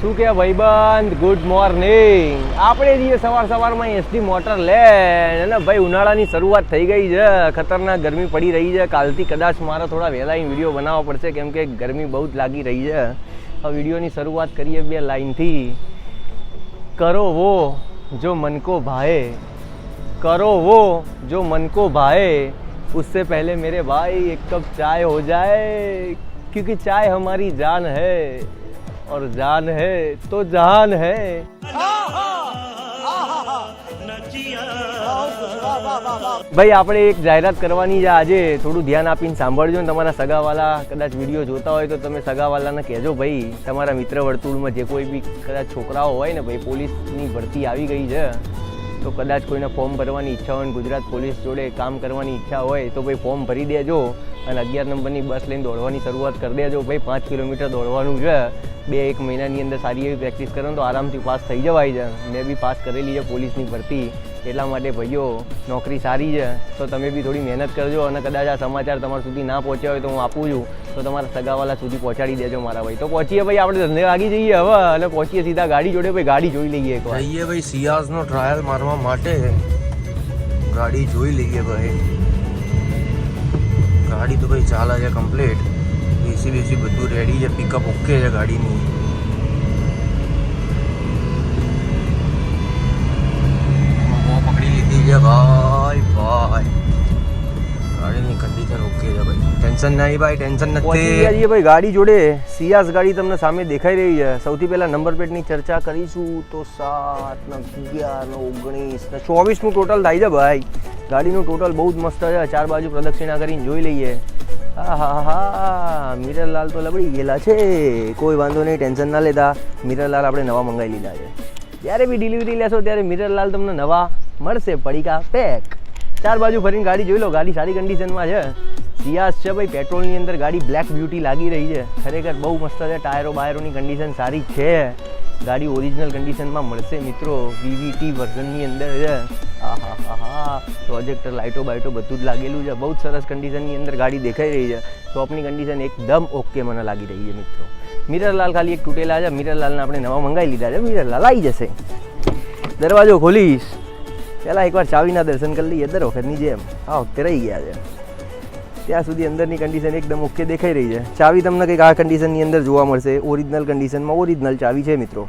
શું કે ભાઈબંધ, ગુડ મોર્નિંગ. આપણે જઈએ સવારમાં એસટી મોટર લેન્ડ. અને ભાઈ ઉનાળાની શરૂઆત થઈ ગઈ છે, ખતરનાક ગરમી પડી રહી છે. કાલથી કદાચ મારે થોડા વહેલા વિડીયો બનાવવા પડશે, કેમ કે ગરમી બહુ જ લાગી રહી છે. હવે વિડીયોની શરૂઆત કરીએ બે લાઈનથી. કરો વો જો મન કો ભાए, કરો વો જો મન કો ભાए, उससे पहले मेरे भाई एक कप चाय हो जाए, क्योंकि चाय हमारी जान है और जान है तो जहान है. ભાઈ આપણે એક જાહેરાત કરવાની છે આજે, થોડું ધ્યાન આપીને સાંભળજો ને. તમારા સગાવાલા કદાચ વિડીયો જોતા હોય તો તમે સગાવાલાને કહેજો ભાઈ, તમારા મિત્ર વર્તુળમાં જે કોઈ બી કદાચ છોકરાઓ હોય ને ભાઈ, પોલીસની ભરતી આવી ગઈ છે તો કદાચ કોઈને ફોર્મ ભરવાની ઈચ્છા હોય ને ગુજરાત પોલીસ જોડે કામ કરવાની ઈચ્છા હોય તો ભાઈ ફોર્મ ભરી દેજો અને 11 નંબરની બસ લઈને દોડવાની શરૂઆત કરી દેજો ભાઈ. 5 કિલોમીટર દોડવાનું છે. 2-1 મહિનાની અંદર સારી એવી પ્રેક્ટિસ કરો તો આરામથી પાસ થઈ જવાય છે. મેં બી પાસ કરેલી છે પોલીસની ભરતી, એટલા માટે ભાઈઓ નોકરી સારી છે તો તમે બી થોડી મહેનત કરજો. અને કદાચ આ સમાચાર તમારા સુધી ના પહોંચ્યા હોય તો હું આપું છું તો તમારા સગાવાલા સુધી પહોંચાડી દેજો મારા ભાઈ. તો પહોંચીએ ભાઈ, આપણે ધંધે લાગી જઈએ હવે અને પહોંચીએ સીધા ગાડી જોડે. ભાઈ ગાડી જોઈ લઈએ એકવાર. જઈએ ભાઈ સિયાઝનો ટ્રાયલ મારવા માટે ગાડી જોઈ લઈએ ભાઈ. ગાડી તો ભાઈ ચાલે છે કમ્પ્લીટ, એસી બેસી બધું રેડી છે, પિકઅપ ઓકે છે ગાડીની. પકડી લીધી છે ભાઈ. ગાડીની કન્ડિશન ઓકે છે ભાઈ, ટેન્શન નહીં ભાઈ, ટેન્શન નથી. ભાઈ ગાડી જોડે સિયાઝ ગાડી તમને સામે દેખાઈ રહી છે. સૌથી પહેલા નંબર પ્લેટની ચર્ચા કરીશું તો 7, 11, 19, 24નું ટોટલ થાય છે ભાઈ. ગાડીનું ટોટલ બહુ જ મસ્ત છે. 4 બાજુ પ્રદક્ષિણા કરીને જોઈ લઈએ. હા, મિરરલાલ તો લબડી ગયેલા છે. કોઈ વાંધો નહીં, ટેન્શન ના લેતા. મિરરલાલ આપણે નવા મંગાવી લીધા છે. જ્યારે બી ડિલિવરી લેશો ત્યારે મિરરલાલ તમને નવા મળશે, પડીકા પેક. 4 બાજુ ફરીને ગાડી જોઈ લો. ગાડી સારી કન્ડિશનમાં છે. સિયાઝ છે ભાઈ, પેટ્રોલની અંદર ગાડી બ્લેક બ્યુટી લાગી રહી છે. ખરેખર બહુ મસ્ત છે. બાયરોની કન્ડિશન સારી છે. ગાડી ઓરિજિનલ કન્ડિશનમાં મળશે મિત્રો. VVT વર્ઝનની અંદર છે. હા, પ્રોજેક્ટર લાઇટો બાઇટો બધું જ લાગેલું છે. બહુ જ સરસ કન્ડિશનની અંદર ગાડી દેખાઈ રહી છે. ટોપની કન્ડિશન એકદમ ઓકે મને લાગી રહી છે મિત્રો. મિરરલાલ ખાલી એક તૂટેલા છે. મિરરલાલને આપણે નવા મંગાવી લીધા છે. મિરરલાલ આવી જશે. દરવાજો ખોલીશ પહેલાં એકવાર ચાવીના દર્શન કરી લઈએ. દર વખતની જેમ આ વખતે રહી ગયા છે. ત્યાં સુધી અંદરની કન્ડિશન એકદમ ઓકે દેખાઈ રહી છે. ચાવી તમને કંઈક આ કન્ડિશનની અંદર જોવા મળશે. ઓરિજિનલ કન્ડિશનમાં ઓરિજિનલ ચાવી છે મિત્રો.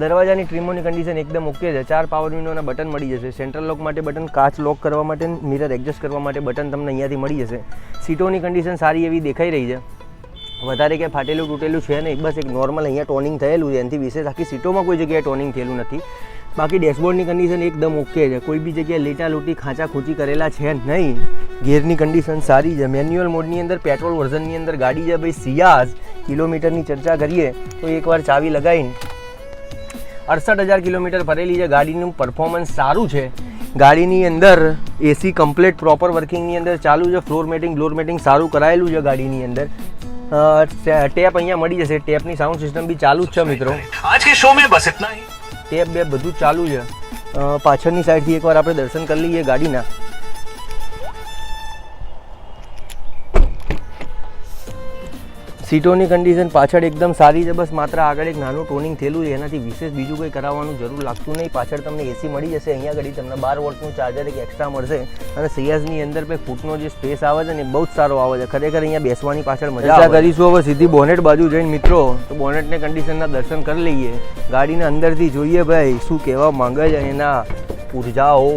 દરવાજાની ટ્રીમોની કન્ડિશન એકદમ ઓકે છે. 4 પાવર વિન્ડોના બટન મળી જશે. સેન્ટ્રલ લોક માટે બટન, કાચ લોક કરવા માટે, મિરર એડજસ્ટ કરવા માટે બટન તમને અહીંયાથી મળી જશે. સીટોની કન્ડિશન સારી એવી દેખાઈ રહી છે. વધારે ક્યાંય ફાટેલું તૂટેલું છે નહીં. બસ એક નોર્મલ અહીંયા ટોનિંગ થયેલું છે. એનાથી વિશેષ આખી સીટોમાં કોઈ જગ્યાએ ટોનિંગ થયેલું નથી. બાકી ડેશબોર્ડની કન્ડિશન એકદમ ઓકે છે. કોઈ બી જગ્યાએ લીટા લૂંટી ખાંચા ખૂંચી કરેલા છે નહીં. ગિયરની કન્ડિશન સારી છે. મેન્યુઅલ મોડની અંદર પેટ્રોલ વર્ઝનની અંદર ગાડી છે ભાઈ સિયાઝ. કિલોમીટરની ચર્ચા કરીએ તો એકવાર ચાવી લગાવીને 68,000 કિલોમીટર ફરેલી છે. ગાડીનું પરફોર્મન્સ સારું છે. ગાડીની અંદર એસી કમ્પ્લીટ પ્રોપર વર્કિંગની અંદર ચાલુ છે. ફ્લોર મેટિંગ સારું કરાયેલું છે ગાડીની અંદર. ટેપ અહીંયા મળી જશે. ટેપની સાઉન્ડ સિસ્ટમ બી ચાલુ જ છે મિત્રો. આજ કે શો મેં બસ ઇतना ही. ટેપ બે બધું જ ચાલુ છે. પાછળની સાઈડથી એકવાર આપણે દર્શન કરી લઈએ ગાડીના. સીટોની કન્ડિશન પાછળ એકદમ સારી છે. બસ માત્ર આગળ એક નાનું ટોનિંગ થયેલું છે. એનાથી વિશેષ બીજું કંઈ કરાવવાનું જરૂર લાગતું નહીં. પાછળ તમને એસી મળી જશે. અહીંયા આગળ તમને 12 વોલ્ટનું ચાર્જર એક એક્સ્ટ્રા મળશે. અને સિયાઝની અંદર ભાઈ ફૂટનો જે સ્પેસ આવે છે ને એ બહુ જ સારો આવે છે. ખરેખર અહીંયા બેસવાની પાછળ મજા કરીશું. હવે સીધી બોનેટ બાજુ જઈને મિત્રો તો બોનેટની કન્ડિશનના દર્શન કરી લઈએ. ગાડીને અંદરથી જોઈએ ભાઈ શું કહેવા માંગે છે એના ઉર્જાઓ.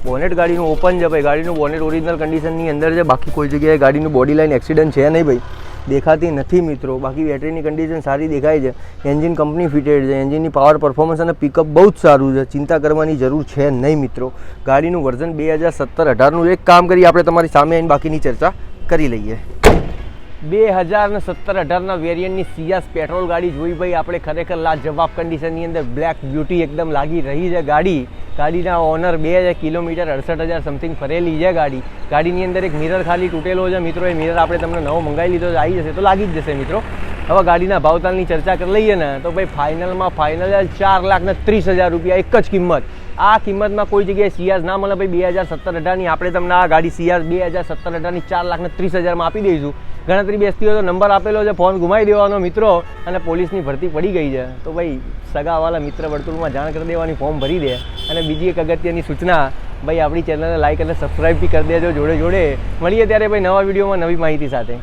બોનેટ ગાડીનું ઓપન છે ભાઈ. ગાડીનું બોનેટ ઓરિજિનલ કન્ડિશનની અંદર છે. બાકી કોઈ જગ્યાએ ગાડીનું બોડી લાઇન એક્સિડન્ટ છે નહીં ભાઈ, દેખાતી નથી મિત્રો. બાકી બેટરીની કન્ડિશન સારી દેખાય છે. એન્જિન કંપની ફિટેડ છે. એન્જિનની પાવર પરફોર્મન્સ અને પિકઅપ બહુ જ સારું છે. ચિંતા કરવાની જરૂર છે નહીં મિત્રો. ગાડીનું વર્ઝન 2017-18નું. એક કામ કરી આપણે તમારી સામે આવીને બાકીની ચર્ચા કરી લઈએ. 2017-18ના વેરિયન્ટની સિયાઝ પેટ્રોલ ગાડી જોઈ ભાઈ આપણે. ખરેખર લાજવાબ કન્ડિશનની અંદર બ્લેક બ્યુટી એકદમ લાગી રહી છે ગાડી. ગાડીના ઓનર 2,000 કિલોમીટર 68,000 સમથિંગ ફરેલી છે ગાડી. ગાડીની અંદર એક મિરર ખાલી તૂટેલો છે મિત્રો. એ મિરર આપણે તમને નવો મંગાવી લીધો તો આવી જશે તો લાગી જ જશે મિત્રો. હવે ગાડીના ભાવતાલની ચર્ચા કરી લઈએ ને તો ભાઈ ફાઇનલ 4,30,000 રૂપિયા એક જ કિંમત. આ કિંમતમાં કોઈ જગ્યાએ સિયાઝ ના મળે ભાઈ. 2017-18ની આપણે તમને આ ગાડી સિયાઝ 2017-18ની 4,30,000માં આપી દઈશું. ગણતરી બેસતી હોય તો નંબર આપેલો છે, ફોન ઘુમાવી દેવાનો મિત્રો, અને પોલીસની ભરતી પડી ગઈ છે તો ભાઈ સગાવાલા મિત્ર વર્તુળમાં જાણ કરી દેવાની, ફોર્મ ભરી દે. અને બીજી એક અગત્યની સૂચના, ભાઈ આપણી ચેનલને લાઈક અને સબસ્ક્રાઈબ બી કરી દેજો. જોડે જોડે મળીએ ત્યારે ભાઈ નવા વિડીયોમાં નવી માહિતી સાથે.